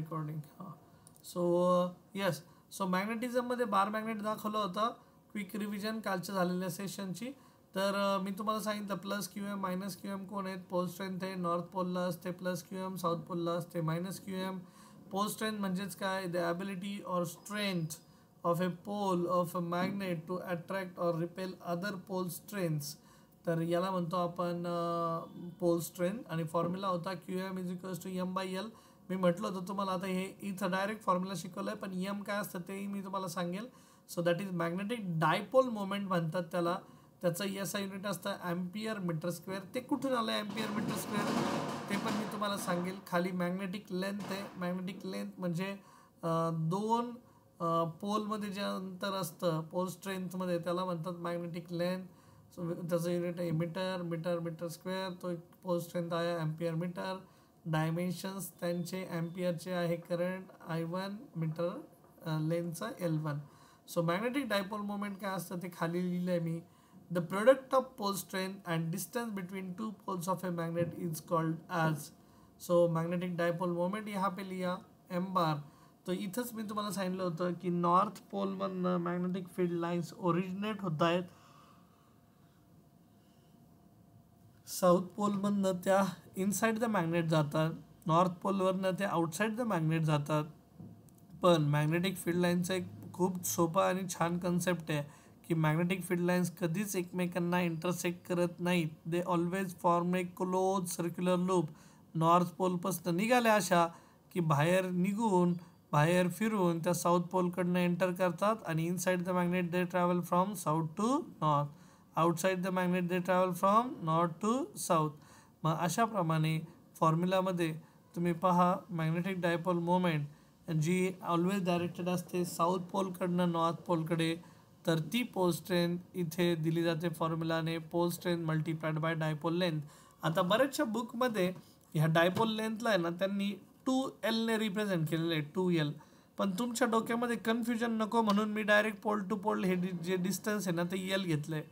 Recording. हां. So yes, so मॅग्नेटिझममध्ये बार magnet दाखवलं होतं. क्विक रिव्हिजन कालच्या झालेल्या सेशनची. तर मी तुम्हाला सांगितलं plus Q M minus Q M कोण आहेत. पोल स्ट्रेंथ आहे, नॉर्थ पोलला असते प्लस क्यू एम, साऊथ पोलला असते minus Q M. Pole strength म्हणजेच काय, the ability or strength of a pole of a magnet to attract or repel other pole strengths. तर याला म्हणतो आपण पोल स्ट्रेंथ. आणि फॉर्म्युला होता Q M is equals to M by L. मी म्हटलं होतं तुम्हाला, आता हे इथं डायरेक्ट फॉर्म्युला शिकवलं आहे, पण एम काय असतं तेही मी तुम्हाला सांगेल. So that is magnetic dipole moment म्हणतात त्याला. त्याचं एस आय युनिट असतं ॲम्पियर मीटर स्क्वेअर. ते कुठून आलं ॲम्पियर मीटर स्क्वेअर ते पण मी तुम्हाला सांगेल. खाली मॅग्नेटिक लेंथ आहे. मॅग्नेटिक लेंथ म्हणजे दोन पोलमध्ये जे अंतर असतं पोल स्ट्रेंथमध्ये त्याला म्हणतात मॅग्नेटिक लेंथ. सो त्याचं युनिट आहे मीटर, मीटर मीटर स्क्वेअर. तो एक पोल स्ट्रेंथ आहे ॲम्पियर मीटर. डायमेन्शन्स त्यांचे ॲम्पियरचे आहे करंट I1 मीटर लेंथचा L1. So magnetic dipole moment काय असतं ते खाली लिहिलं आहे मी. The product of pole strength and distance between two poles of a magnet is called as. So magnetic dipole moment यहाँ पे लिया एम बार. तो इथंच मी तुम्हाला सांगितलं होतं की नॉर्थ पोलमधनं मॅग्नेटिक फील्ड लाईन्स ओरिजिनेट होत आहेत, साऊथ पोलमधनं त्या इनसाइड द मॅग्नेट जातात, नॉर्थ पोलवरनं ते आउटसाइड द मॅग्नेट जातात. पण मॅग्नेटिक फील्ड लाईनचं एक खूप सोपा आणि छान कन्सेप्ट आहे की मॅग्नेटिक फील्ड लाईन्स कधीच एकमेकांना इंटरसेक्ट करत नाहीत. They always form a close circular loop. North पोलपासून निघाल्या अशा की बाहेर निघून बाहेर फिरून त्या साऊथ पोलकडनं एंटर करतात आणि inside the magnet they travel from south to north, outside the magnet they travel from north to south. मग अशाप्रमाणे फॉर्म्युलामध्ये तुम्ही पहा मॅग्नेटिक डायपोल मोमेंट जी ऑलवेज डायरेक्टेड असते साऊथ पोलकडनं नॉर्थ पोलकडे, तर ती पोल स्ट्रेंथ इथे दिली जाते फॉर्म्युलाने pole strength multiplied by dipole length. आता बऱ्याचशा बुकमध्ये ह्या डायपोल लेंथला आहे ना त्यांनी 2L ने रिप्रेझेंट केलेलं आहे, 2L. पण तुमच्या डोक्यामध्ये कन्फ्युजन नको म्हणून मी डायरेक्ट पोल टू पोल हे जे डिस्टन्स आहे ना ते L घेतलं आहे.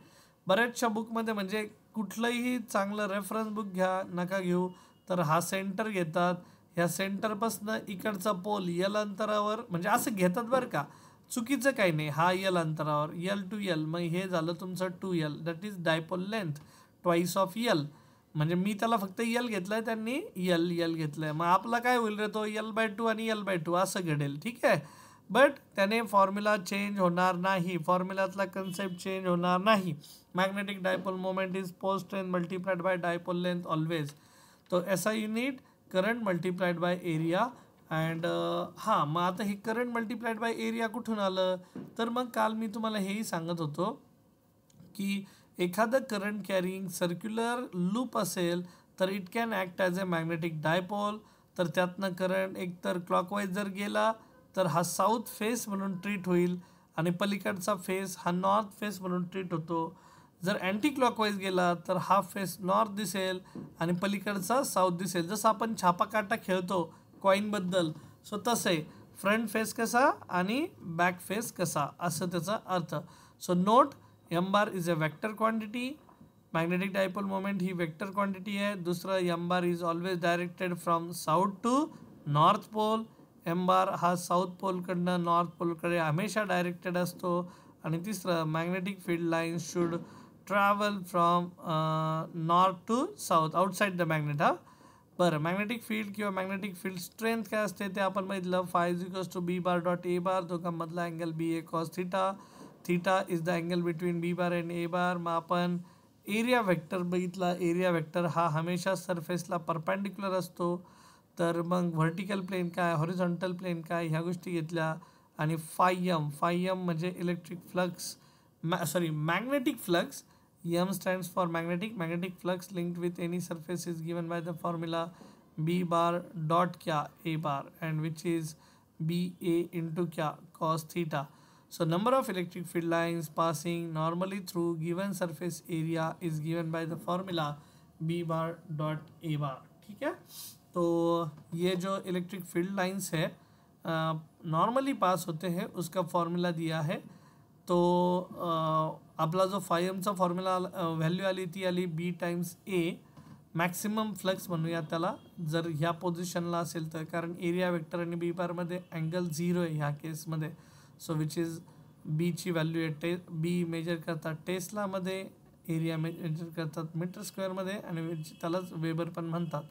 बऱ्याचशा बुकमध्ये म्हणजे कुठलंही चांगलं रेफरन्स बुक घ्या नका घेऊ तर हा सेंटर घेतात. ह्या सेंटरपासनं इकडचा पोल L अंतरावर म्हणजे असं घेतात बरं का, चुकीचं काही नाही. हा L अंतरावर L टू L, मग हे झालं तुमचं 2L. That is dipole length twice of L. म्हणजे मी त्याला फक्त L घेतलं आहे, त्यांनी L घेतलं आहे. मग आपला काय होईल रे, तो L/2 आणि L/2 असं घडेल, ठीक आहे. बट त्याने फॉर्म्युला चेंज होणार नाही, फॉर्म्युलातला कन्सेप्ट चेंज होणार नाही. Magnetic dipole moment is pole strength multiplied by dipole length always. तो SI unit current multiplied by area. And हां, मग आता हे करंट मल्टिप्लाइड बाय एरिया कुठून आलं, तर मग काल मी तुम्हाला हेही सांगत होतो की एखादं करंट कॅरिंग सर्क्युलर लूप असेल तर it can act as a magnetic dipole. तर त्यातनं करंट एकतर क्लॉकवाईज जर गेला तर हा साऊथ फेस म्हणून ट्रीट होईल आणि पलीकडचा फेस हा नॉर्थ फेस म्हणून ट्रीट होतो. जर अँटी क्लॉकवाईज गेला तर हा फेस नॉर्थ दिसेल आणि पलीकडचा साऊथ दिसेल. जसं आपण छापाकाटा खेळतो कॉईनबद्दल, सो तसं आहे फ्रंट फेस कसा आणि बॅक फेस कसा असं त्याचा अर्थ. So note M bar is a vector quantity. Magnetic dipole moment ही वेक्टर क्वांटिटी आहे. दुसरं M bar is always directed from south to north pole. M bar हा साऊथ पोलकडनं नॉर्थ पोलकडे हमेशा डायरेक्टेड असतो. आणि तिसरं magnetic field lines should travel from north to south outside the magnet. हा बरं, मॅग्नेटिक फील्ड किंवा मॅग्नेटिक फील्ड स्ट्रेंथ काय असते ते आपण बघितलं. Phi is equals to B bar dot A bar. दोघांमधला angle BA cos theta. Theta is the angle between B bar and A bar. मग आपण एरिया वेक्टर बघितला. एरिया वेक्टर हा हमेशा सरफेसला परपॅन्डिक्युलर असतो. तर मग व्हर्टिकल प्लेन काय, हॉरिझॉन्टल प्लेन काय, ह्या गोष्टी घेतल्या. आणि फाय एम म्हणजे electric flux, magnetic flux. M stands for magnetic flux linked with any surface is given by the formula B bar dot क्या A bar, and which is BA into क्या cos theta. So number of electric field lines passing normally through given surface area is given by the formula B bar dot A bar. ठीक है, तो ये जो electric field lines है normally pass होते हैं उसका फॉर्मूला दिया है. तो आपला जो फाय एमचा फॉर्म्युला व्हॅल्यू आली ती आली B times A. Maximum flux म्हणूया त्याला जर ह्या पोझिशनला असेल तर, कारण एरिया वेक्टर आणि बी बारमध्ये अँगल 0 आहे ह्या केसमध्ये. सो विच इज बीची व्हॅल्यू आहे बी मेजर करतात टेस्लामध्ये, एरिया मेजर करतात मीटर स्क्वेअरमध्ये आणि त्यालाच वेबर पण म्हणतात.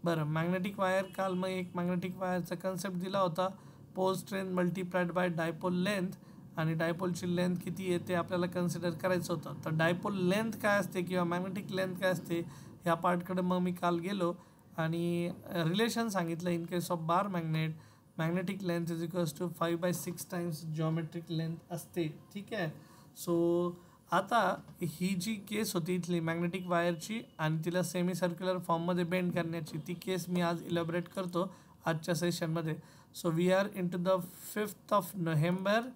बरं, मॅग्नेटिक वायर काल मग एक मॅग्नेटिक वायरचा कन्सेप्ट दिला होता, pole strength multiplied by dipole length, आणि डायपोलची लेंथ किती आहे ते आपल्याला कन्सिडर करायचं होतं. तर डायपोल लेंथ काय असते किंवा मॅग्नेटिक लेंथ काय असते ह्या पार्टकडे मग मी काल गेलो आणि रिलेशन सांगितलं. In case of bar magnetic length is equals to 5/6 times geometric length असते. ठीक आहे. सो आता ही जी केस होती इथली मॅग्नेटिक वायरची आणि तिला सेमी सर्क्युलर फॉर्ममध्ये बेंड करण्याची, ती केस मी आज इलॅबोरेट करतो आजच्या सेशनमध्ये. So we are into the द 5 नोव्हेंबर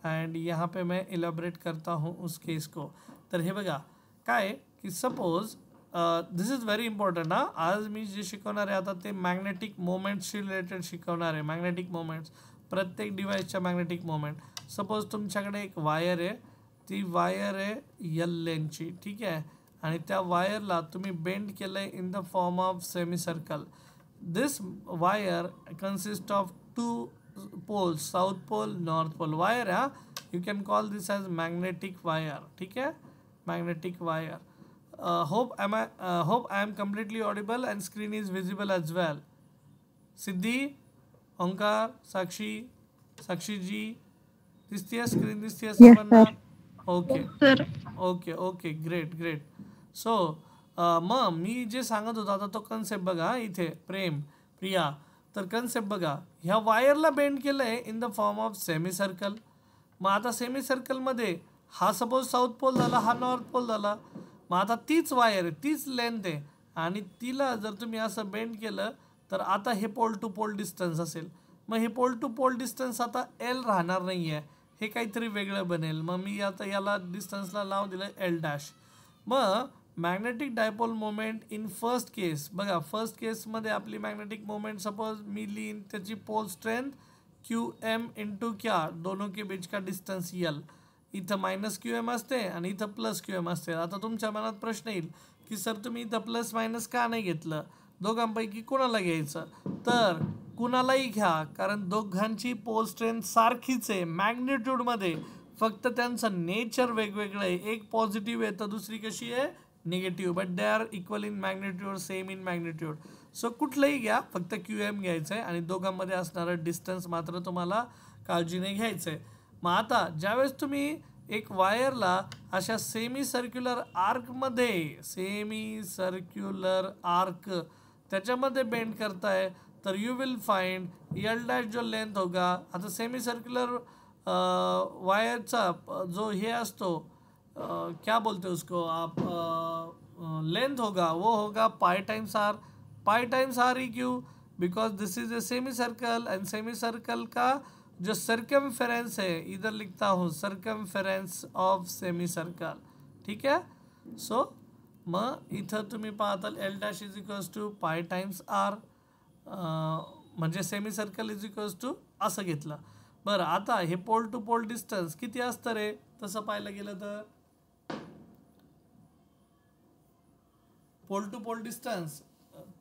एंड यहाँ पे मैं इलॅबोरेट करता हूँ उस केस को. तर हे बघा काय की suppose this is very important. आज मी जे शिकवणार आहे आता ते मॅग्नेटिक मोमेंट्सशी रिलेटेड शिकवणार आहे. मॅग्नेटिक मोमेंट्स, प्रत्येक डिव्हाइसच्या मॅग्नेटिक मोमेंट. सपोज तुमच्याकडे एक वायर आहे, ती वायर आहे यल लेंथची. ठीक आहे. आणि त्या वायरला तुम्ही बेंड केलं आहे in the form of semi circle. This wire consist of 2 poles, south pole, north pole. Wire है, you can call this as magnetic wire. ठीक है, magnetic wire. Hope I am completely audible and screen is visible as well. Siddhi, Omkar, Sakshi ji दिसतीये, screen दिसतीये सर्वांना? Okay great. So मग मी जे सांगत होतो आता तो कन्सेप्ट बघा इथे. प्रिया, तर कन्सेप्ट बघा, ह्या वायरला बेंड केलं आहे in the form of semi circle. मग आता सेमी सर्कलमध्ये हा सपोज साऊथ पोल झाला, हा नॉर्थ पोल झाला. मग आता तीच वायर आहे, तीच लेंथ आहे आणि तिला जर तुम्ही असं बेंड केलं तर आता हे पोल टू पोल डिस्टन्स असेल. मग हे पोल टू पोल डिस्टन्स आता एल राहणार नाही आहे, हे काहीतरी वेगळं बनेल. मग मी आता याला डिस्टन्सला नाव दिलं L'. मग magnetic dipole moment in first case बघा, फर्स्ट केसमध्ये आपली मॅग्नेटिक मोमेंट सपोज मी लिहीन त्याची पोल स्ट्रेंथ QM इंटू क्या, दोनों के बीच का डिस्टन्स L. इथं -QM असते आणि इथं +QM असते. आता तुमच्या मनात प्रश्न येईल की सर तुम्ही इथं प्लस मायनस का नाही घेतलं, दोघांपैकी कोणाला घ्यायचं? तर कुणालाही घ्या, कारण दोघांची पोल स्ट्रेंथ सारखीच आहे मॅग्निट्यूडमध्ये, फक्त त्यांचं नेचर वेगवेगळं आहे. एक पॉझिटिव्ह आहे तर दुसरी कशी आहे, negative. But they are equal in magnitude, same in magnitude. So कुठलंही घ्या, फक्त QM घ्यायचं आहे आणि दोघांमध्ये असणारं डिस्टन्स मात्र तुम्हाला काळजीने घ्यायचं आहे. मग आता ज्यावेळेस तुम्ही एक वायरला अशा सेमी सर्क्युलर आर्क त्याच्यामध्ये बेंड करताय तर यू विल फाइंड L' जो लेंथ होगा. आता सेमी सर्क्युलर वायरचा जो हे असतो, क्या बोलते उसको आप, लेंथ होगा, वो होगा पाई टाइम्स आर ही क्यों, because this is a semi circle end semi circle का जो सर्कमफेरेंस है, इधर लिखता हूँ सर्कमफेरेंस ऑफ सेमी सर्कल. ठीक है. सो मग इथं तुम्ही पाहताल L' is equals to pi times R, म्हणजे semi circle is equals to असं घेतलं. बरं, आता हे पोल टू पोल डिस्टन्स किती असतं रे तसं पाहायला गेलं तर, पोल टू पोल डिस्टन्स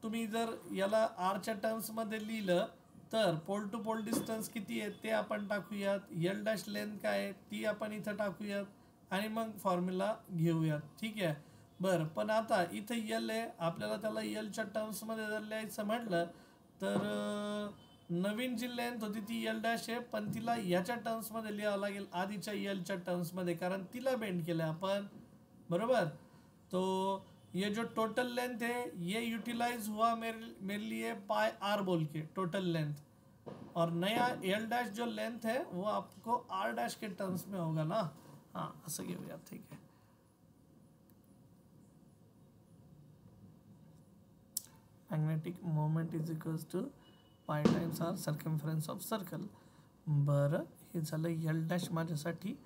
तुम्ही जर याला आरच्या टर्म्समध्ये लिहिलं तर पोल टू पोल डिस्टन्स किती आहे ते आपण टाकूयात, L' लेंथ काय आहे ती आपण इथं टाकूयात आणि मग फॉर्म्युला घेऊयात. ठीक आहे. बरं, पण आता इथं L आहे, आपल्याला त्याला Lच्या टर्म्समध्ये जर लिहायचं म्हटलं तर नवीन जी लेंथ होती ती L' आहे, पण तिला याच्या टर्म्समध्ये लिहावं लागेल आधीच्या Lच्या टर्म्समध्ये, कारण तिला बेंड केलं आपण. बरोबर. तो ये जो टोटल लेंथ है ये यूटिलाइज हुआ मेरे लिए पाई आर बोल के टोटल लेंथ, और नया L' जो लेंथ है वो आपको R' के टर्म्स में होगा ना. हाँ, असं घेऊया. ठीक आहे. Magnetic moment is equals to pi times R circumference of circle. बरं, हे झालं L' माझ्यासाठी.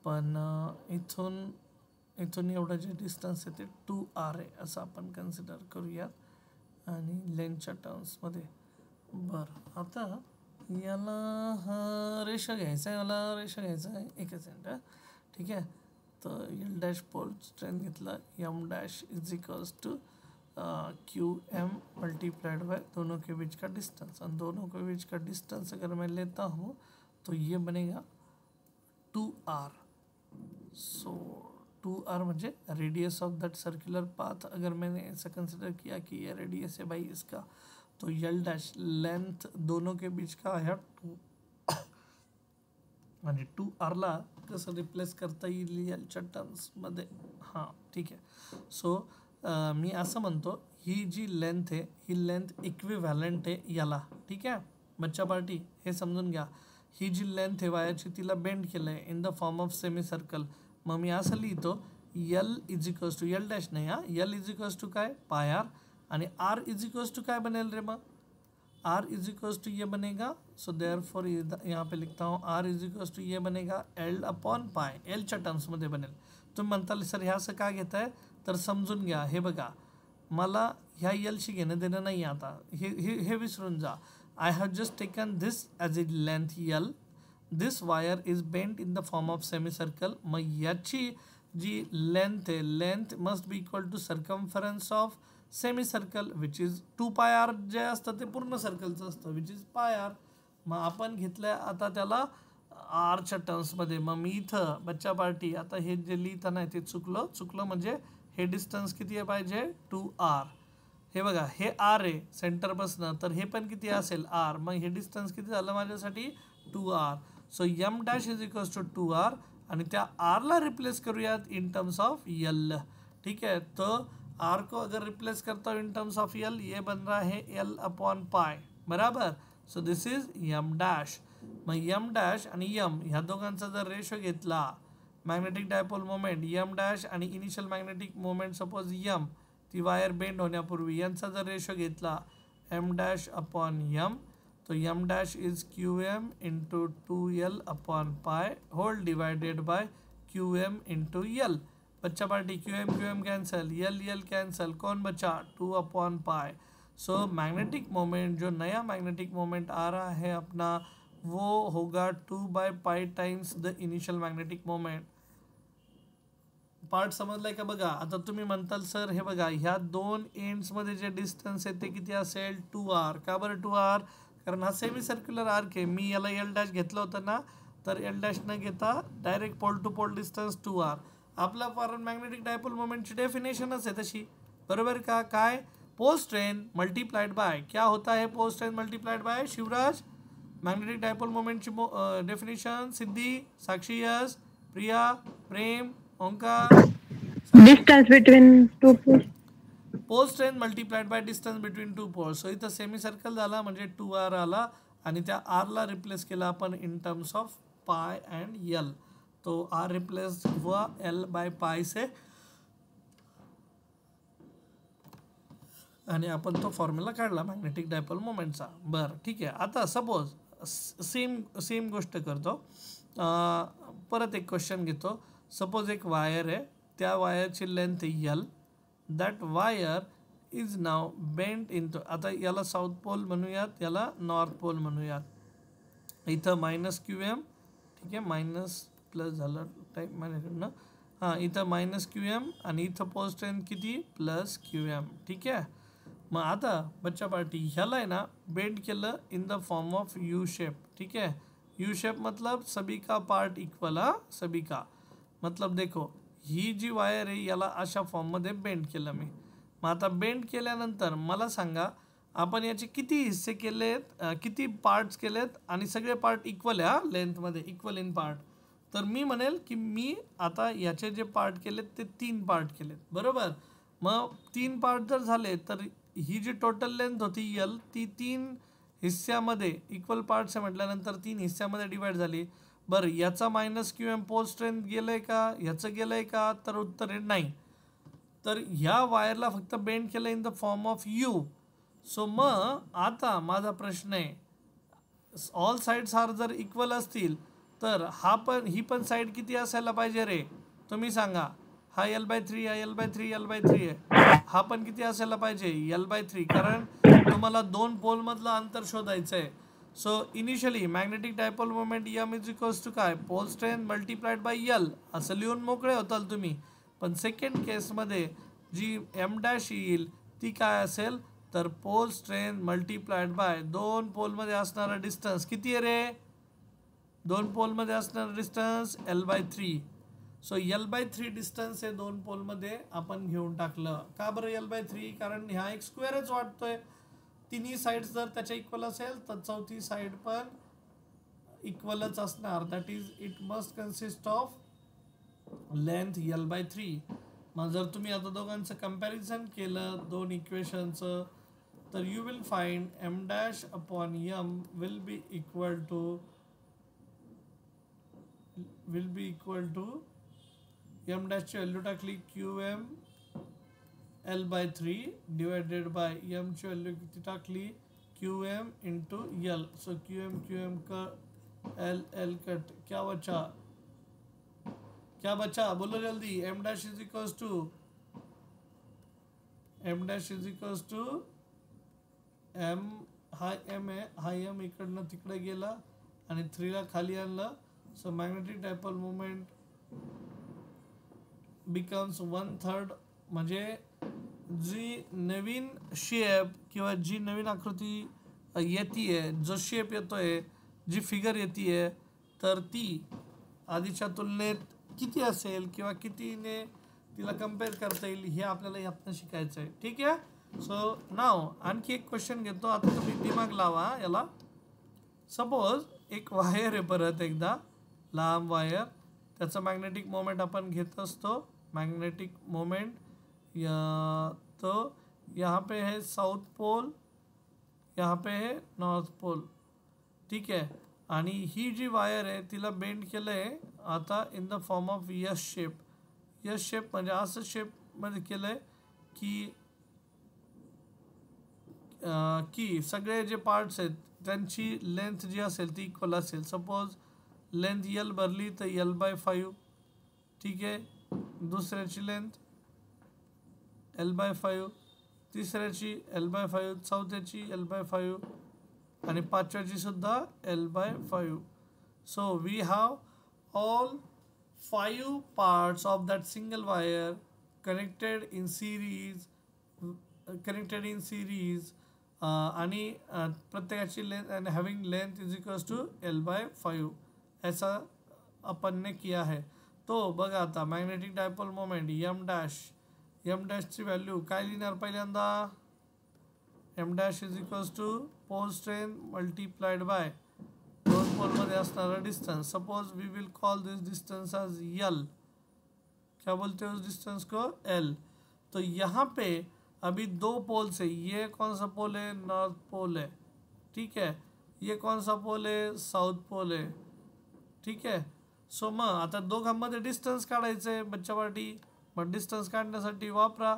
पण इथून एवढं जे डिस्टन्स आहे ते 2R आहे असं आपण कन्सिडर करूयात आणि लेंथच्या टर्म्समध्ये. बरं, आता याला रेषा घ्यायचा आहे, एकच मिनिट. ठीक आहे. तर L' पोल स्ट्रेंथ घेतला, M' is equals to Q M multiplied by दोनों के बीच का डिस्टेंस, और दोनों के बीच का डिस्टेंस अगर मैं लेता हूँ तो ये बनेगा 2r। सो 2r म्हणजे radius of that circular path. अगर मैंने ऐसा कंसिडर किया कि ये रेडियस है भाई इसका, तो यल डॅश लेंथ दोनों के बीच का आहे 2 आणि 2rला कसं रिप्लेस करता येईल एलच्या टर्म्समध्ये? हां ठीक आहे। सो मी असं म्हणतो ही जी लेंथ आहे ही लेंथ इक्विव्हॅलंट आहे याला, ठीक आहे बच्चा पार्टी, हे समजून घ्या। ही जी लेंथ आहे वायाची तिला बेंड केलं आहे in the form of semi circle. मग मी असं लिहितो L is equals to, L dash नाही, यल इज इक्वल्स टू काय पाय आर, आणि आर इज इक्वल्स टू काय बनेल रे? मग आर इज इक्वल्स टू ये बनेगा। सो देयरफॉर यहाँ पे लिखता हूँ आर इज इक्वल्स टू ये बनेगा एल अपॉन पाय, एलच्या टर्म्समध्ये बनेल। तुम्ही म्हणताल सर ह्या असं का घेत आहे, तर समजून घ्या। हे बघा मला ह्या एलशी घेणं देणं नाही आता, हे विसरून जा। I have just taken this as a length L, this wire is bent in the form of semi circle. मग याची जी लेंथ आहे, length must be equal to circumference of semi circle which is 2πr, जे असतं ते पूर्ण सर्कलचं असतं which is πr। मग आपण घेतलं आता त्याला आरच्या टर्म्समध्ये। मग मी इथं बच्चा पार्टी आता हे जे लिहितं नाही ते चुकलं म्हणजे हे डिस्टन्स किती आहे पाहिजे 2r। हे बघा हे r आहे सेंटरपासनं, तर हे पण किती असेल r, मग हे डिस्टन्स किती झालं माझ्यासाठी 2r। So m dash is equals to 2r, आणि त्या rला रिप्लेस करूयात इन टर्म्स ऑफ यल, ठीक है। तो r को अगर रिप्लेस करता हूँ इन टर्म्स ऑफ यल, ये बन रहा है l अपॉन पाय, बराबर। So this is m dash. मग m डॅश आणि m ह्या दोघांचा जर रेशो घेतला magnetic dipole moment m dash आणि initial magnetic moment suppose m, ती वायर बेंड होण्यापूर्वी यांचा जर रेशो घेतला m डॅश अपॉन m, तो m dash is qm into 2l upon pi whole divided by qm into l। बच्चा party qm cancel, l cancel, कौन बचा 2 upon pi. So magnetic moment, जो नया मैग्नेटिक मोमेंट आ रहा है अपना, वो होगा 2/पाई times the initial magnetic moment. Part समजलाय का? बघा आता तुम्ही म्हणताल सर हे बघा ह्या दोन एंड्समध्ये जे डिस्टन्स आहे ते किती असेल 2r। का बरं 2r? कारण हा सेमी सर्क्युलर आर्क आहे। मी याला एल डॅश घेतलं होतं ना, तर एल डॅश न घेता direct pole to pole distance 2r। आपला फॉर मॅग्नेटिक डायपोल मोमेंटची डेफिनेशनच आहे तशी, बरोबर का? काय पोल स्ट्रेन मल्टीप्लाइड बाय, क्या होता है pole strength multiplied by Shivraj? Magnetic dipole मोमेंटची definition Siddhi, Sakshi, yes, Priya, Prem, Omkar, distance between two poles, pole strength multiplied by distance between two poles. So इथं सेमी सर्कल झाला म्हणजे 2r आला, आणि त्या आरला रिप्लेस केला आपण इन टर्म्स ऑफ पाय अँड यल। तो आर रिप्लेस हुआ एल बाय पाई से, आणि आपण तो फॉर्म्युला काढला मॅग्नेटिक डायपोल मोमेंटचा। बरं ठीक आहे, आता सपोज सेम गोष्ट करतो, परत एक क्वेश्चन घेतो। सपोज एक वायर आहे, त्या वायरची लेंथ आहे L, that wire is now bent in two, आता याला साऊथ पोल म्हणूयात, याला नॉर्थ पोल म्हणूयात। इथं मायनस QM, ठीक आहे, मायनस प्लस झालं टाईप माझ्याकडनं, हां इथं मायनस QM आणि इथं पोल स्ट्रेन किती प्लस QM, ठीक आहे। मग आता बच्चा पार्टी ह्याला आहे ना बेंड केलं in the form of U shape, ठीक है। यू शेप मतलब सभी का पार्ट इक्वल, सभी का मतलब देखो ही जी वायर आहे याला अशा फॉर्ममध्ये बेंड केलं मी। मग आता बेंड केल्यानंतर मला सांगा आपण याचे किती हिस्से केलेत, किती पार्ट्स केलेत, आणि सगळे पार्ट इक्वल आहे लेंथमध्ये, इक्वल इन पार्ट। तर मी म्हणेल की मी आता याचे जे पार्ट केलेत ते 3 पार्ट केलेत, बरोबर। मग 3 पार्ट जर झाले तर ही जी टोटल लेंथ होती यल, ती 3 हिस्स्यामध्ये इक्वल पार्ट्स म्हटल्यानंतर 3 हिस्स्यामध्ये डिवाइड झाली। बरं याचा मायनस QM पोल स्ट्रेंथ गेलंय का, ह्याचं गेलंय का, तर उत्तर आहे नाही। तर ह्या वायरला फक्त बेंड केलं in the form of you. So मग आता माझा प्रश्न आहे, ऑल साइड्स आर जर इक्वल असतील तर ही पण साईड किती असायला पाहिजे रे? तुम्ही सांगा। हा L/3, हा L/3, L/3 आहे, हा पण किती असायला पाहिजे L/3, कारण तुम्हाला 2 पोलमधलं अंतर शोधायचं आहे। So initially magnetic dipole moment M is equals to काय pole strength multiplied by L, असं लिहून मोकळे होताल तुम्ही। पण सेकंड केसमध्ये जी M डॅश येईल ती काय असेल तर पोल स्ट्रेन मल्टिप्लाइड बाय दोन पोलमध्ये असणारा डिस्टन्स किती आहे रे, दोन पोलमध्ये असणारा distance L/3. So L/3 distance हे दोन पोलमध्ये आपण घेऊन टाकलं. का बरं L/3? कारण ह्या एक स्क्वेअरच वाटतोय, तिन्ही साईड जर त्याच्या इक्वल असेल तर चौथी साईड पण इक्वलच असणार. That is it must consist of length L/3. मग जर तुम्ही आता दोघांचं कम्पॅरिझन केलं दोन इक्वेशनचं तर you will find m'/m will be equal to m ची व्हॅल्यू टाकली QM L/3 divided by m ची व्हॅल्यू किती टाकली QM into L. So QM का L कट क्या बचा बोलो जल्दी. m' is equals to m, हा m आहे, हा m इकडनं तिकडे गेला आणि 3 ला खाली आणलं. So magnetic dipole moment becomes 1/3. म्हणजे जी नवीन शेप किंवा जी नवीन आकृती येते, जो शेप येतोय, जी फिगर येते, तर ती आधीच्या तुलनेत किती असेल किंवा कितीने तिला कम्पेअर करता येईल हे आपल्याला यातनं शिकायचं आहे. ठीक आहे. सो नाव आणखी एक क्वेश्चन घेतो. आता तुम्ही दिमाग लावा याला. सपोज एक वायर आहे, परत एकदा लांब वायर, त्याचं मॅग्नेटिक मोमेंट आपण घेत असतो. मैग्नेटिक मोमेंट तो यहाँ पे है साउथ पोल, यहाँ पे है नॉर्थ पोल. ठीक आहे. आणि ही जी वायर आहे तिला बेंड केलं आहे आता in the form of yes shape. Yes shape म्हणजे असं शेपमध्ये केलं आहे की सगळे जे पार्ट्स आहेत त्यांची लेंथ जी असेल ती इक्वल असेल. सपोज लेंथ L भरली तर L/5. ठीक आहे. दुसऱ्याची लेंथ L/5, तिसऱ्याची L/5, चौथ्याची L/5 आणि पाचव्याची सुद्धा L/5. So we have all 5 parts of that single wire connected in series आणि प्रत्येकाची length and having length is equals to L/5. ऐसा अपन ने किया है. तो बघा आता मॅग्नेटिक डायपोल मोमेंट m' ची व्हॅल्यू काय लिहिणार पहिल्यांदा. m' is equals to pole strain multiplied by दोन पोलमध्ये असणारा distance. Suppose we will call this distance as L. क्या बोलते हैं उस डिस्टेंस को? L. तो यहाँ पे अभी दो पोल्स है. ये कौन सा पोल है? नॉर्थ पोल है. ठीक है. ये कौन सा पोल है? साउथ पोल है. ठीक आहे. सो मग आता दोघांमध्ये डिस्टन्स काढायचं आहे बच्चा पार्टी. मग डिस्टन्स काढण्यासाठी वापरा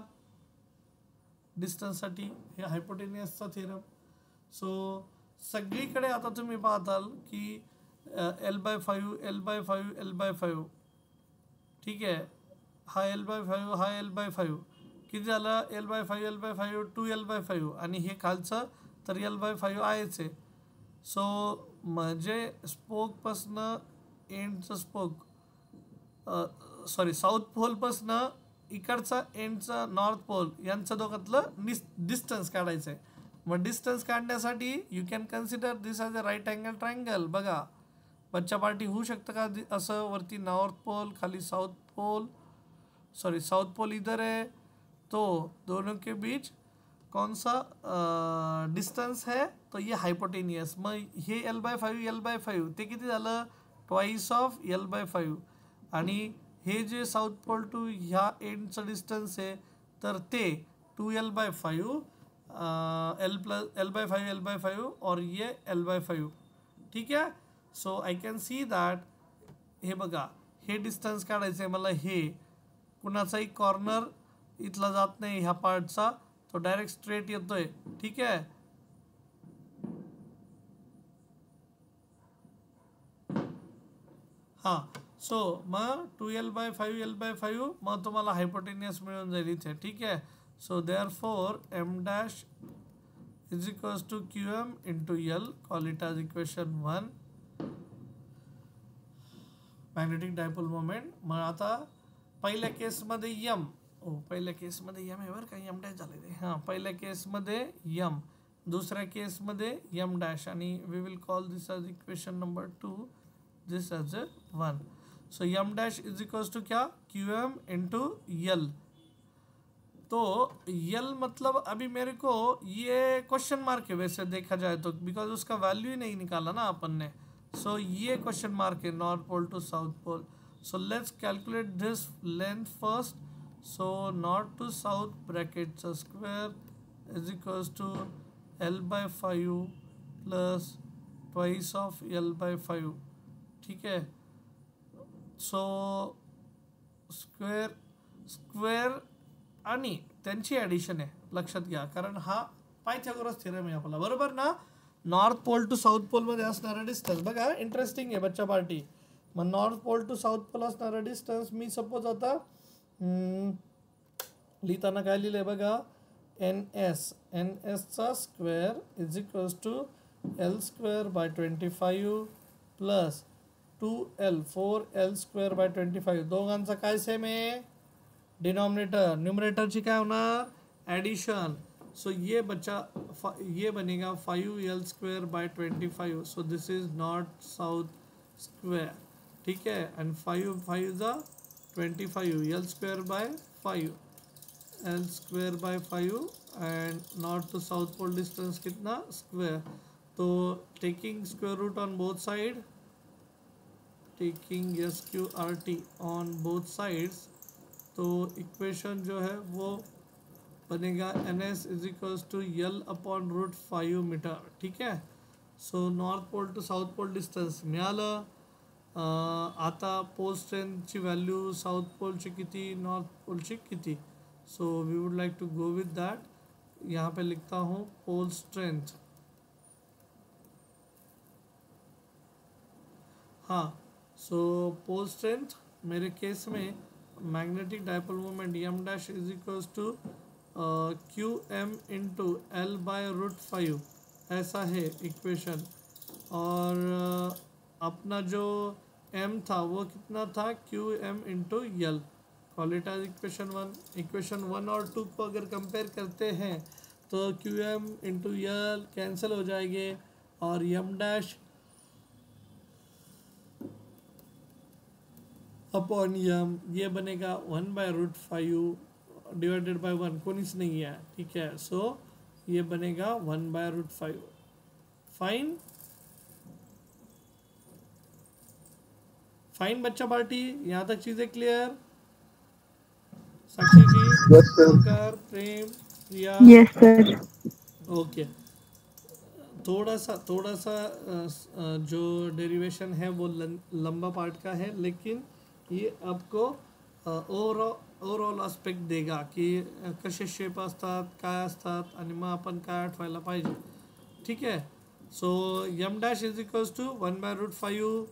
डिस्टन्ससाठी हे हायपोटेनियसचा थेरम. सो सगळीकडे आता तुम्ही पाहताल की L/5. ठीक आहे. हा L/5, हा L/5 किती झालं? L/5 2L/5 आणि हे खालचं तर L/5 आहेच आहे. सो म्हणजे स्पोकपासनं एंडचं साऊथ पोलपासनं इकडचा एंडचा नॉर्थ पोल यांचं दोघातलं डिस्टन्स काढायचं आहे. मग डिस्टन्स काढण्यासाठी you can consider this as a right angle triangle. बघा बच्चा पार्टी होऊ शकतं का असं? वरती नॉर्थ पोल, खाली साउथ पोल इधर है, तो दोनों के बीच कौन सा डिस्टन्स है? तो ये हायपोटेनियस. मग हे L/5 ते किती झालं? Twice of L/5. आणि हे जे साऊथ पोल टू ह्या एंडचं डिस्टन्स आहे तर ते 2L/5 L/5 और ये L/5. ठीक आहे. So I can see that हे बघा हे डिस्टन्स काढायचं आहे मला. हे कुणाचाही कॉर्नर इथला जात नाही ह्या पार्टचा, तो डायरेक्ट स्ट्रेट येतोय. ठीक आहे. हां. सो मग 2L/5 मग तुम्हाला हायपोटेनियस मिळून जाईल इथे. ठीक आहे. So therefore m' is equals to QM into L. Call it as equation 1. Magnetic dipole moment. मग आता पहिल्या केसमध्ये m पहिल्या केसमध्ये यम आहे बरं का, यम डॅश झाले ते. हां, पहिल्या केसमध्ये यम, दुसऱ्या केसमध्ये यम डॅश, आणि we will call this as equation number 2, this as 1. So M dash is equals to क्या, क्यू एम इंटू यल. तो यल मतलब अभी मेरे को ये क्वेश्चन मार्क है वैसे देखा जाए तो, बिकॉज उसका वैल्यू ही नहीं निकाला ना अपन ने. सो ये क्वेश्चन मार्क है north pole to south pole. So let's calculate this length first. So north to south bracket square is equals to L by 5 plus twice of L by 5. ठीक है. So square आणि त्यांची addition आहे, लक्षात घ्या, कारण हा पायथागोरस थेरम आहे आपला, बरोबर ना. नॉर्थ पोल टू साऊथ पोलमध्ये असणारा डिस्टन्स बघा, इंटरेस्टिंग आहे बच्चा पार्टी. मग north pole to south pole असणारा डिस्टन्स मी सपोज आता लिहिताना काय लिहिलं आहे बघा, एन एसचा square is equals to L square by 25 plus 2L 4L square by 25. दोघांचा काय सेम आहे, डिनोमिनेटर. न्यूमरेटरची काय होणार, एडिशन. सो ये बच्चा ये बनेगा 5L square by 25. So this is north south square. ठीक है. एंड 5 जा 25, L square by 5, L square by 5, and north to south pole distance कितना, स्क्वेअर. तो taking square root on both side, taking SQRT on both sides, तो equation जो है वो बनेगा NS is equals to L upon root 5 metre. ठीक है. So north pole to south pole distance मिळालं. आता पोल स्ट्रेंथची व्हॅल्यू साऊथ पोलची किती, नॉर्थ पोलची किती. So we would like to go with that. यहाँ पे लिखता हूँ पोल स्ट्रेंथ. हाँ, सो पोल स्ट्रेंथ मेरे केस में magnetic dipole moment M dash is equals to Q M into L by root 5, ऐसा है इक्वेशन. और अपना जो m था वो कितना था, Q M into L. Call it as equation 1. Equation 1 और 2 को अगर कंपेयर करते हैं तो Q M into L cancel हो जाएंगे, और यम डैश अपॉन यम ये बनेगा 1 बाय रूट 5 डिवाइडेड बाय 1, कोनिस नहीं है. ठीक है. सो ये बनेगा 1 बाय रूट 5. फाइन फाइन बच्चा पार्टी, यहाँ तक चीज़ें क्लियर. साक्षी जी, ओंकार, प्रेम, प्रिया. Yes, sir. ओके. थोड़ा सा जो डेरिवेशन है वो लंबा पार्ट का है, लेकिन ये आपको ओवरऑल आस्पेक्ट देगा की कसे शेप असतात, काय असतात, आणि मग आपण काय आठवायला पाहिजे. ठीक आहे. So M dash is equals to 1 by root 5.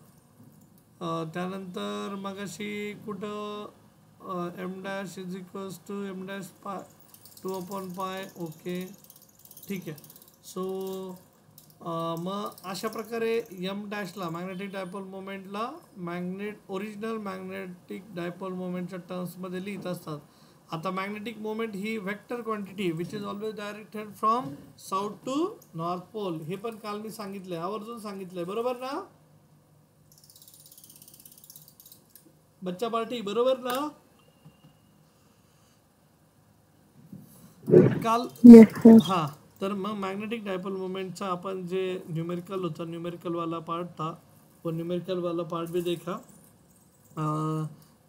त्यानंतर मग अशी कुठं M dash is equals to M dash 2 upon pi. Okay, ठीक आहे. सो मग अशा प्रकारे यम डॅशला मॅग्नेटिक डायपोल मोमेंटला ओरिजिनल मॅग्नेटिक डायपोल मोमेंटच्या टर्म्समध्ये लिहित असतात. आता मॅग्नेटिक मोमेंट ही vector quantity which is always directed from south to north pole. हे पण काल मी सांगितलंय, आवर्जून सांगितलंय, बरोबर ना बच्चा पार्टी, बरोबर ना काल. Yes, sir. हां, तर मग मैग्नेटिक डायपोल मोमेंटचा अपन जे न्यूमेरिकल होता, न्यूमेरिकल वाला पार्ट था, वो न्यूमेरिकल वाला पार्ट भी देखा.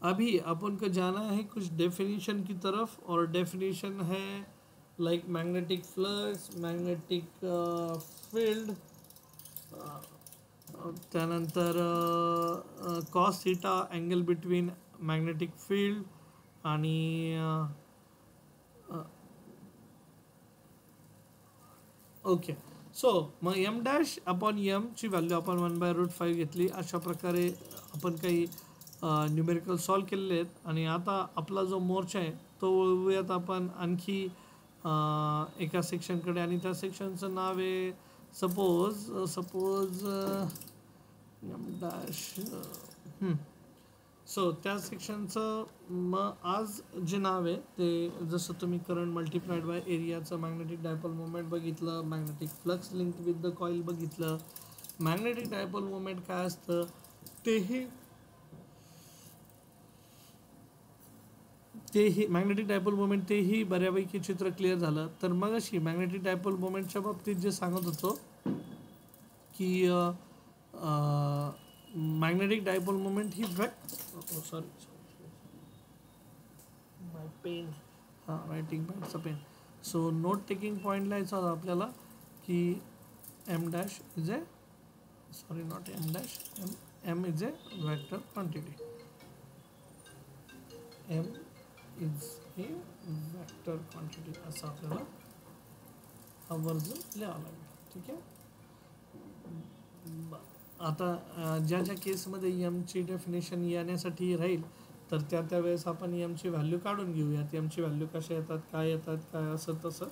अभी अपन को जाना है कुछ डेफिनेशन की तरफ, और डेफिनेशन है like magnetic flux, magnetic field, त्यानंतर cos theta angle between magnetic field आणि ओके. सो मग एम डॅश अपॉन यमची व्हॅल्यू आपण 1 बाय रूट 5 घेतली. अशा प्रकारे आपण काही न्यूमेरिकल सॉल्व केलेले आहेत. आणि आता आपला जो मोर्चा आहे तो वळूयात आपण आणखी एका सेक्शनकडे, आणि त्या सेक्शनचं नाव आहे सपोज एम डॅश. सो त्या सेक्शनचं मग आज जे नाव आहे ते जसं तुम्ही करंट मल्टिप्लाइड बाय एरियाचं मॅग्नेटिक डायपोल मोमेंट बघितलं, magnetic flux link with the coil बघितलं, मॅग्नेटिक डायपोल मोमेंट काय असतं तेही मॅग्नेटिक डायपोल मोमेंट तेही बऱ्यापैकी चित्र क्लिअर झालं. तर मग अशी मॅग्नेटिक डायपोल मोमेंटच्या बाबतीत जे सांगत होतो की मॅग्नेटिक डायपोल मोमेंट ही सॉरी माय पेन, हां रायटिंग पॅडचा pen. So note taking point लिहायचा होता आपल्याला की M dash is a sorry not M dash M is a vector quantity, M is a vector quantity असं आपल्याला आवर्जून लिहावं लागेल. ठीक आहे. आता ज्या ज्या केसमध्ये एमची डेफिनेशन येण्यासाठी राहील तर त्या वेळेस आपण एमची व्हॅल्यू काढून घेऊयात. एमची व्हॅल्यू कशा येतात काय असं तसं.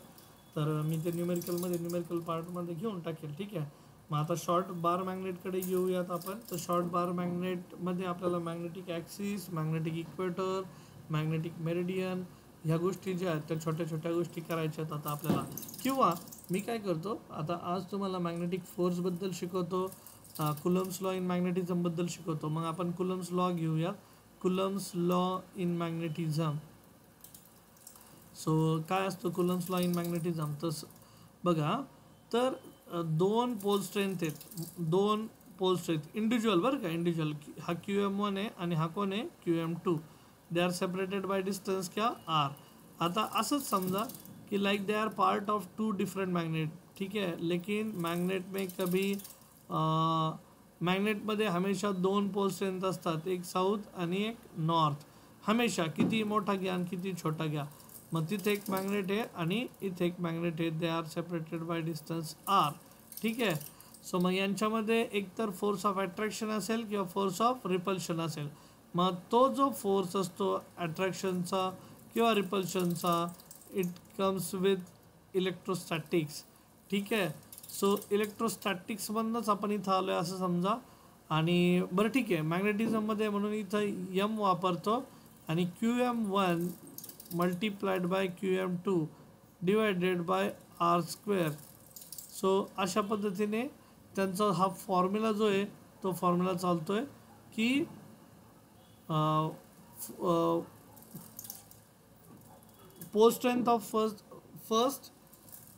तर मी ते न्यूमेरिकल पार्टमध्ये घेऊन टाकेल. ठीक आहे. मग आता शॉर्ट बार मॅग्नेटकडे येऊयात आपण. तर शॉर्ट बार मॅग्नेटमध्ये आपल्याला magnetic axis, magnetic equator, magnetic meridian ह्या गोष्टी ज्या आहेत त्या छोट्या छोट्या गोष्टी करायच्या आहेत आता आपल्याला. किंवा मी काय करतो आता आज तुम्हाला मॅग्नेटिक फोर्सबद्दल शिकवतो, कुलम्स लॉ इन मॅग्नेटिझमबद्दल शिकवतो. मग आपण कुलम्स लॉ घेऊयात. Coulomb's law in magnetism. So काय असतं कुलम्स लॉ इन मॅग्नेटिझम? तर बघा, तर दोन पोल स्ट्रेंथ आहेत, दोन पोल स्ट्रेंथ इंडिव्हिज्युअल बरं का, इंडिव्हिज्युअल. हा QM1 आहे आणि हा कोण आहे QM2. They are separated by distance क्या आर. आता असंच समजा कि like they are part of two different magnet. ठीक है. लेकिन मैग्नेट में कभी मॅग्नेटमध्ये हमेशा दोन पोल स्ट्रेंथ असतात, एक साऊथ आणि एक नॉर्थ. हमेशा किती मोठा घ्या आणि किती छोटा घ्या. मग तिथे एक मॅग्नेट आहे आणि इथे एक मॅग्नेट आहे. They are separated by distance R. ठीक आहे. सो मग यांच्यामध्ये एकतर फोर्स ऑफ अट्रॅक्शन असेल किंवा फोर्स ऑफ रिपल्शन असेल. मग तो जो फोर्स असतो अट्रॅक्शनचा किंवा रिपल्शनचा, इट कम्स विथ इलेक्ट्रोस्टॅटिक्स. ठीक आहे. सो इलेक्ट्रोस्टॅटिक्समधनंच आपण इथं आलो आहे असं समजा. आणि बरं ठीक आहे, मॅग्नेटिझममध्ये म्हणून इथं एम वापरतो आणि QM1 multiplied by QM2 divided by R². So अशा पद्धतीने त्यांचा हा फॉर्म्युला जो आहे तो फॉर्म्युला चालतो आहे की pole strength of first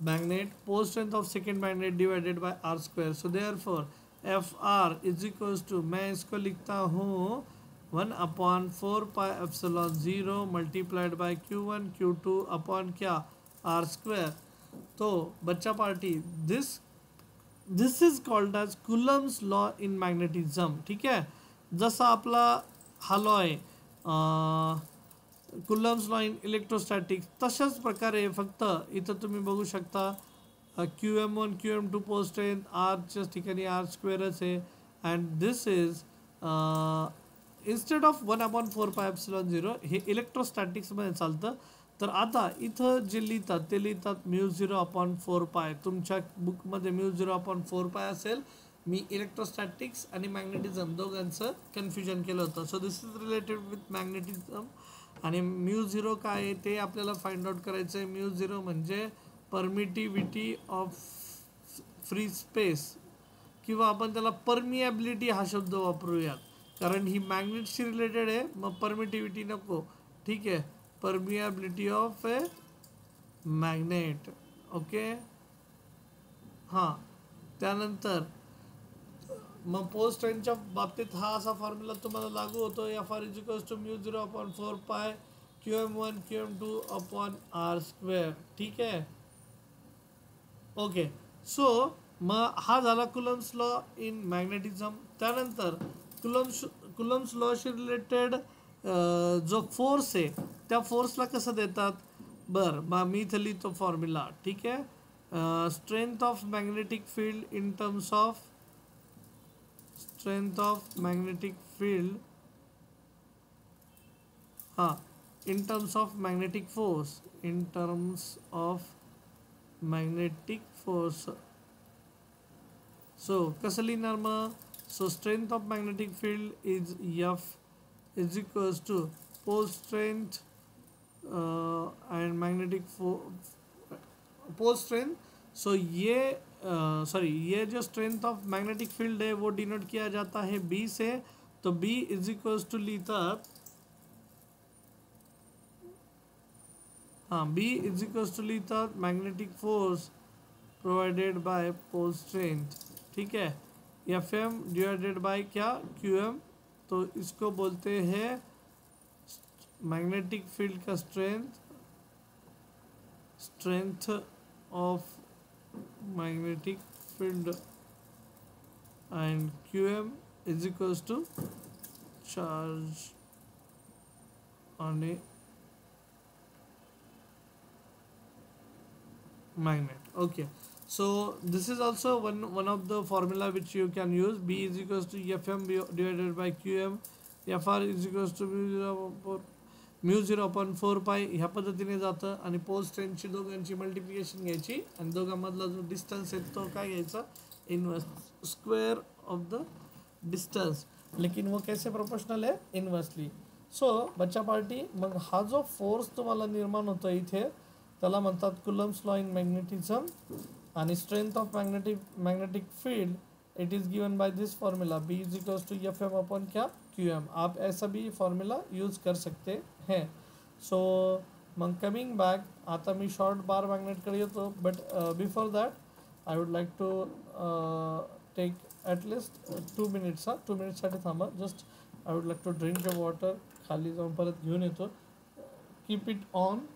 magnet, pole strength of second magnet divided by R². So therefore FR is equals to, मैं इसको लिखता हूँ 1/4πε0 multiplied by Q1 Q2 upon क्या R². तो बच्चा party this is called as Coulomb's law in magnetism. ठीक आहे. जसा आपला हा लॉ आहे कुलम्स लॉ इन इलेक्ट्रोस्टॅटिक्स, तशाच प्रकारे फक्त इथं तुम्ही बघू शकता QM1 QM2 पोल स्ट्रेंथ आरच्याच ठिकाणी R²च आहे. And this is instead of 1/4πε0 हे इलेक्ट्रोस्टॅटिक्समध्ये चालतं. तर आता इथं जे लिहितात ते लिहितात μ0/4π. तुमच्या बुकमध्ये μ0/4π असेल. मी इलेक्ट्रोस्टॅटिक्स आणि मॅग्नेटिझम दोघांचं कन्फ्युजन केलं होतं. So this is related with magnetism. आणि μ0 काय आहे ते आपल्याला फाइंड आउट करायचं आहे. μ0 म्हणजे परमिटिव्हिटी ऑफ फ्री स्पेस, किंवा आपण त्याला परमिएबिलिटी हा शब्द वापरूयात कारण ही मॅग्नेटशी रिलेटेड आहे. मग परमिटिव्हिटी नको. ठीक आहे. Permeability of A magnet. Okay. हां. त्यानंतर मग पोल स्ट्रेंथच्या बाबतीत हा असा फॉर्म्युला तुम्हाला लागू होतो. FR is equals to μ0/4π QM1 QM2 upon R². ठीक आहे. ओके. सो मग हा झाला कुलम्स लॉ इन मॅग्नेटिझम. त्यानंतर कुलम्स लॉशी रिलेटेड जो फोर्स आहे त्या फोर्सला कसं देतात. बरं मग मी इथं लिहितो फॉर्म्युला. ठीक आहे. Strength of magnetic field in terms of strength of magnetic field in terms of magnetic force, in terms of magnetic force. So कसं लिहिणार मग. So strength of magnetic field is F is equals to pole strength and magnetic pole strength. So ये sorry ये जो strength of magnetic field है वो denote KIA जाता है बी से. तो B is equals to litre, हाँ B is equals to litre magnetic force provided by pole strength. ठीक है, एफ एम डिवाइडेड बाय क्या, क्यू एम. तो इसको बोलते हैं मैग्नेटिक फील्ड का strength, strength of magnetic field and Q M is equals to charge on a magnet. Okay, so this is also one of the formula which you can use. B is equals to fm divided by qm. fr is equals to mu 0 upon 4 pi ह्या पद्धतीने जातं. आणि pole स्ट्रेंथची दोघांची multiplication घ्यायची आणि दोघांमधला जो distance आहे तो काय घ्यायचा, inverse square of the distance. लेकिन वो कैसे प्रोपोर्शनल है, इनवर्सली. सो बच्चा पार्टी, मग हा जो फोर्स तुम्हाला निर्माण होतो इथे त्याला म्हणतात कुलम्स लॉ इन मॅग्नेटिझम. आणि strength of magnetic field it is given by this formula B is equals to F M upon क्या, क्यू एम. आप ऐसा भी फार्मूला यूज कर सकते हैं. सो मग कमिंग बॅक, आता मी शॉर्ट बार मॅग्नेटकडे येतो. But before that I would like to take at least 2 minutes. 2 मिनिट्ससाठी थांबा. Just I would like to drink a water. खाली जाऊन परत घेऊन येतो. Keep it on.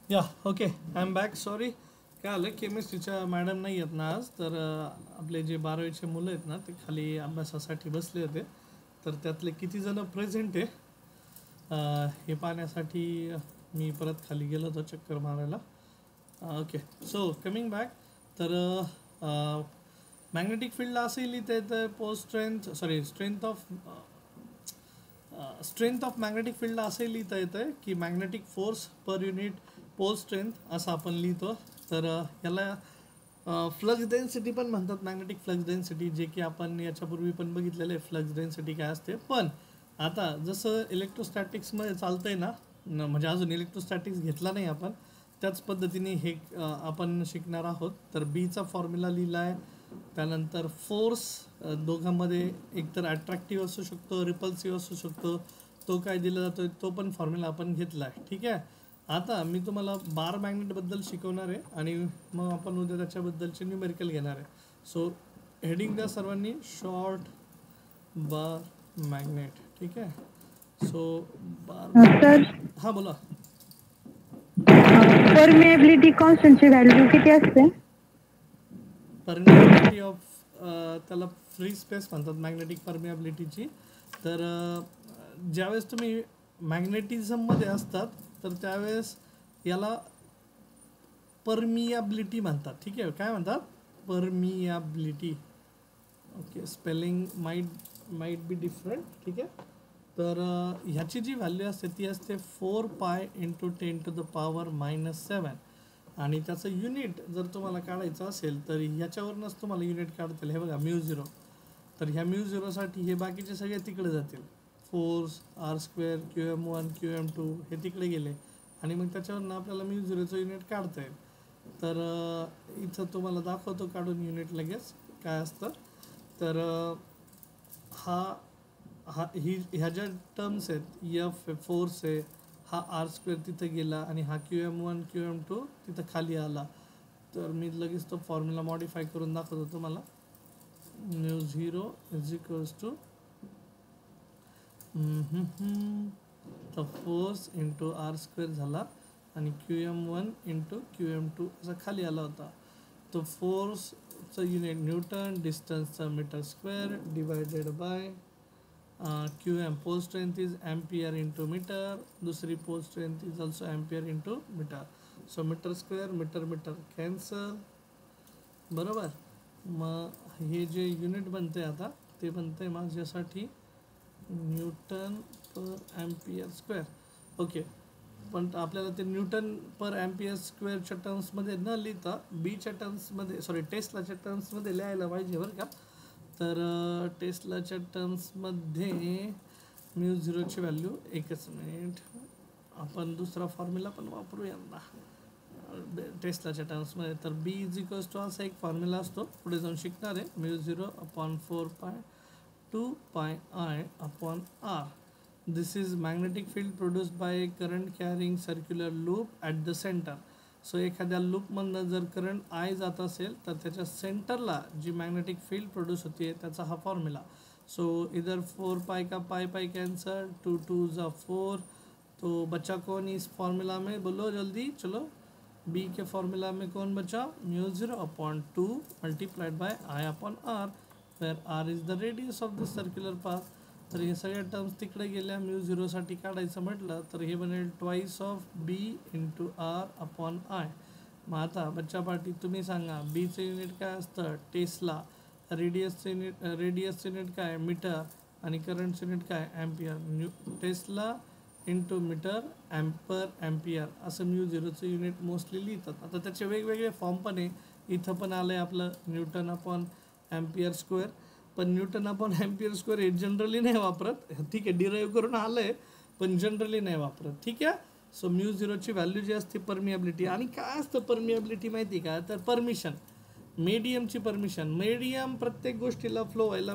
या okay, I am back. Sorry, काय आलं, केमिस्ट्रीच्या मॅडम नाही आहेत ना आज. तर आपले जे 12वीचे मुलं आहेत ना ते खाली अभ्यासासाठी बसले होते. तर त्यातले किती जण प्रेझेंट आहे हे पाहण्यासाठी मी परत खाली गेलो होतो चक्कर मारायला. Okay, so coming back. तर मॅग्नेटिक फील्डला असंही लिहिता येतं pole strength, sorry strength of magnetic फील्डला असंही लिहिता येतं की magnetic force per unit pole strength असं आपण लिहितो. तर याला फ्लक्स डेन्सिटी पण म्हणतात, मॅग्नेटिक फ्लक्स डेन्सिटी, जे की आपण याच्यापूर्वी पण बघितलेलं आहे फ्लक्स डेन्सिटी काय असते. पण आता जसं इलेक्ट्रोस्टॅटिक्समध्ये चालतंय ना, म्हणजे अजून इलेक्ट्रोस्टॅटिक्स घेतला नाही आपण, त्याच पद्धतीने हे आपण शिकणार आहोत. तर बीचा फॉर्म्युला लिहिला आहे. त्यानंतर फोर्स दोघांमध्ये एकतर अट्रॅक्टिव्ह असू शकतो, रिपल्सिव्ह असू शकतो, तो काय दिला जातो तो पण फॉर्म्युला आपण घेतला आहे. ठीक आहे. आता मी तुम्हाला बार मॅग्नेटबद्दल शिकवणार आहे आणि मग आपण उद्या त्याच्याबद्दलचे न्यूमेरिकल घेणार आहे. सो हेडिंग द्या सर्वांनी, शॉर्ट बार मॅग्नेट. ठीक आहे. सो बार, सर हां बोला. परमिएबिलिटी कॉन्स्टंटची व्हॅल्यू किती असते? परमिएबिलिटी ऑफ त्याला फ्री स्पेस म्हणतात मॅग्नेटिक परमिएबिलिटीची. तर ज्यावेळेस तुम्ही मॅग्नेटिझममध्ये असतात तर त्यावेळेस याला परमियाबिलिटी म्हणतात. ठीक आहे. काय म्हणतात? Permeability. Okay, spelling might be different. ठीक आहे. तर ह्याची जी व्हॅल्यू असते ती असते 4 पाय इंटू 10⁻⁻7. आणि त्याचं युनिट जर तुम्हाला काढायचं असेल तर ह्याच्यावरूनच तुम्हाला युनिट काढता येईल. हे बघा μ0. तर ह्या μ0साठी हे बाकीचे सगळे तिकडे जातील. फोर्स r² QM1 QM2 हे तिकडे गेले आणि मग त्याच्यावरून आपल्याला μ0चं युनिट काढता येईल. तर इथं तुम्हाला दाखवतो काढून युनिट लगेच काय असतं. तर ह्या ज्या टर्म्स आहेत, एफ फोर्स आहे, हा r² तिथे गेला आणि हा QM1 QM2 तिथं खाली आला. तर मी लगेच तो फॉर्म्युला मॉडिफाय करून दाखवतो तुम्हाला. μ0 इज इक्वल्स टू तर फोर्स इंटू r² झाला आणि QM1 इंटू QM2 असा खाली आला होता. तो फोर्सचं युनिट न्यूटन, डिस्टन्सचा metre square divided by QM pole strength is ampere into metre, दुसरी pole strength is also ampere into metre. So metre square metre cancel. बरोबर. मग हे जे युनिट बनते आता ते बनते माझ्यासाठी न्यूटन पर एम्पियर स्क्वेअर. ओके, पण आपल्याला ते न्यूटन पर एम्पियर स्क्वेअरच्या टर्म्समध्ये न लिहिता बीच्या टर्म्समध्ये, सॉरी टेस्लाच्या टर्म्समध्ये लिहायला पाहिजे बरं का. तर टेस्लाच्या टर्म्समध्ये μ0ची व्हॅल्यू, एकच मिनिट, आपण दुसरा फॉर्म्युला पण वापरूया ना टेस्लाच्या टर्म्समध्ये. तर बी इज इक्वल्स टू असा एक फॉर्म्युला असतो, पुढे जाऊन शिकणार आहे. μ0/4 पाय 2 पाय I/r. This is magnetic field produced by current carrying circular loop at the centre. So एखाद्या लूपमधनं जर करंट आय जात असेल तर त्याच्या सेंटरला जी मॅग्नेटिक फील्ड प्रोड्यूस होते त्याचा हा फॉर्म्युला. सो इधर 4 पाई का पाई कैंसल, 2 2 ज़ा 4. तो बचा कौन इस फॉर्मूला में, बोलो जल्दी, चलो. बी के फॉर्मूला में कौन बचा? μ0/2 multiplied by I/r, where r is the radius of the circular path. तर हे सगळ्या टर्म्स तिकडे गेल्या. μ0साठी काढायचं म्हटलं तर हे बनेल twice of B into r/I. मग आता बच्चा पार्टी तुम्ही सांगा, बीचं युनिट काय असतं? टेस्ला. रेडियसचं युनिट काय? मीटर. आणि करंटचं युनिट काय? ॲम्पियर. टेस्ला इंटू मीटर पर ॲम्पियर असं μ0चं युनिट मोस्टली लिहितात. आता त्याचे वेगवेगळे फॉर्म पण आहे. इथं पण आलं आहे आपलं न्यूटन अपॉन ॲम्पियर स्क्वेअर. पण न्यूटन अपॉन ॲम्पियर स्क्वेअर हे जनरली नाही वापरत. ठीक आहे, डिराईव्ह करून आलं आहे पण जनरली नाही वापरत. ठीक आहे. सो μ0ची व्हॅल्यू जी असते परमिएबिलिटी. आणि काय असतं परमिएबिलिटी माहिती का? तर परमिशन, मीडियमची परमिशन. मीडियम प्रत्येक गोष्टीला फ्लो व्हायला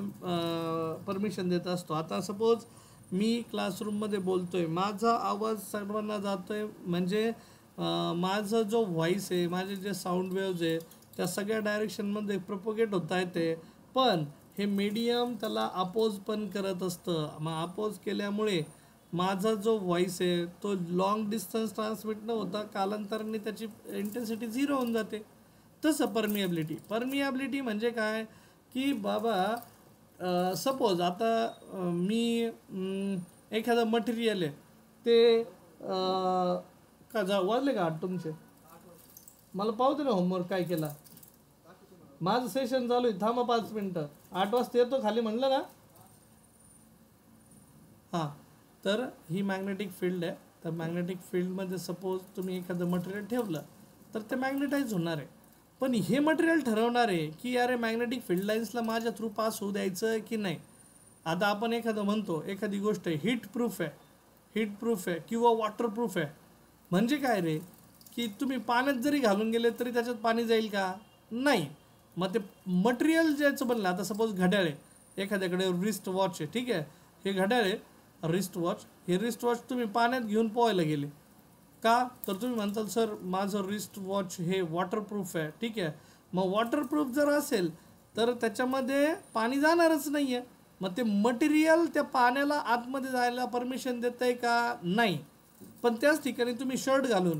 परमिशन देत असतो. आता सपोज मी क्लासरूममध्ये बोलतोय, माझा आवाज सर्वांना जातोय, म्हणजे माझा जो व्हॉइस आहे, माझे जे साऊंड वेव्ज आहे त्या सगळ्या डायरेक्शनमध्ये प्रोपोगेट होता येते. पण हे मीडियम त्याला अपोज पण करत असतं. मग अपोज केल्यामुळे माझा जो व्हॉइस आहे तो लॉंग डिस्टन्स ट्रान्समिट न होता कालांतराने त्याची इंटेन्सिटी 0 होऊन जाते. तसं परमिएबिलिटी म्हणजे काय की बाबा सपोज आता मी एखादं मटेरियल आहे ते का वाजले का तुमचे मला पाहू दे ना होमवर्क काय केला. माझं सेशन चालू आहे, थांबा 5 मिनटं. 8 वाजता येतो खाली म्हणलं ना. हां, तर ही मॅग्नेटिक फील्ड आहे. तर मॅग्नेटिक फील्डमध्ये सपोज तुम्ही एखादं मटेरियल ठेवलं तर ते मॅग्नेटाईज होणार आहे. पण हे मटेरियल ठरवणार आहे की अरे मॅग्नेटिक फील्ड लाईन्सला माझ्या थ्रू पास होऊ द्यायचं की नाही. आता आपण एखादं म्हणतो एखादी गोष्ट हीट प्रूफ आहे किंवा वॉटरप्रूफ आहे. म्हणजे काय रे, की तुम्ही पाण्यात जरी घालून गेले तरी त्याच्यात पाणी जाईल का? नाही. मग ते मटेरियल ज्याचं बनलं, आता सपोज घड्याळ आहे, एखाद्याकडे रिस्ट वॉच आहे, ठीक आहे, हे घड्याळ आहे रिस्ट वॉच. हे रिस्ट वॉच तुम्ही पाण्यात घेऊन पोहायला गेले का, तर तुम्ही म्हणताल सर माझं रिस्ट वॉच हे वॉटरप्रूफ आहे, ठीक आहे. मग वॉटरप्रूफ जर असेल तर त्याच्यामध्ये पाणी जाणारच नाही आहे. मग ते मटेरियल त्या पाण्याला आतमध्ये जायला परमिशन देत आहे का? नाही. पण त्याच ठिकाणी तुम्ही शर्ट घालून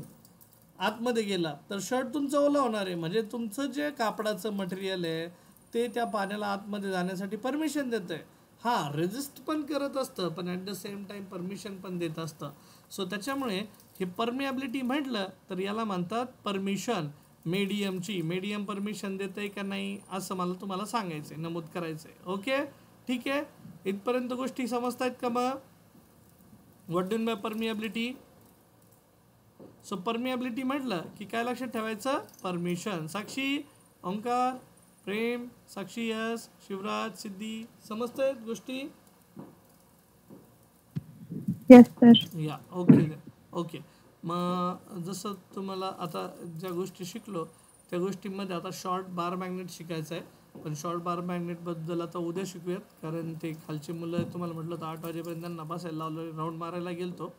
आतमध्ये गेला तर शर्ट तुमचं ओलं होणार आहे. म्हणजे तुमचं जे कापडाचं मटेरियल आहे ते त्या पाण्याला आतमध्ये जाण्यासाठी परमिशन देतं आहे. हां, रेजिस्ट पण करत असतं, पण at the same time permission पण देत असतं. सो त्याच्यामुळे हे परमिॲबिलिटी म्हटलं तर याला म्हणतात परमिशन. मीडियम परमिशन देतं आहे का नाही असं मला तुम्हाला सांगायचं आहे, नमूद करायचं आहे. ओके, ठीक आहे. इथपर्यंत गोष्टी समजत आहेत का? मग व्हॉट डू बाय परमिॲबिलिटी? सो परमिॲबिलिटी म्हटलं की काय लक्षात ठेवायचं? परमिशन. साक्षी, ओंकार, प्रेम, साक्षी, यश, शिवराज, सिद्धी, समजतंय गोष्टी? Yes sir. या ओके. मग जसं तुम्हाला आता ज्या गोष्टी शिकलो त्या गोष्टींमध्ये आता शॉर्ट बार मॅग्नेट शिकायचं आहे. पण शॉर्ट बार मॅग्नेटबद्दल आता उद्या शिकूयात, कारण ते खालची मुलं तुम्हाला म्हटलं तर 8 वाजेपर्यंत त्यांना बसायला लावलं, राऊंड मारायला गेलतो.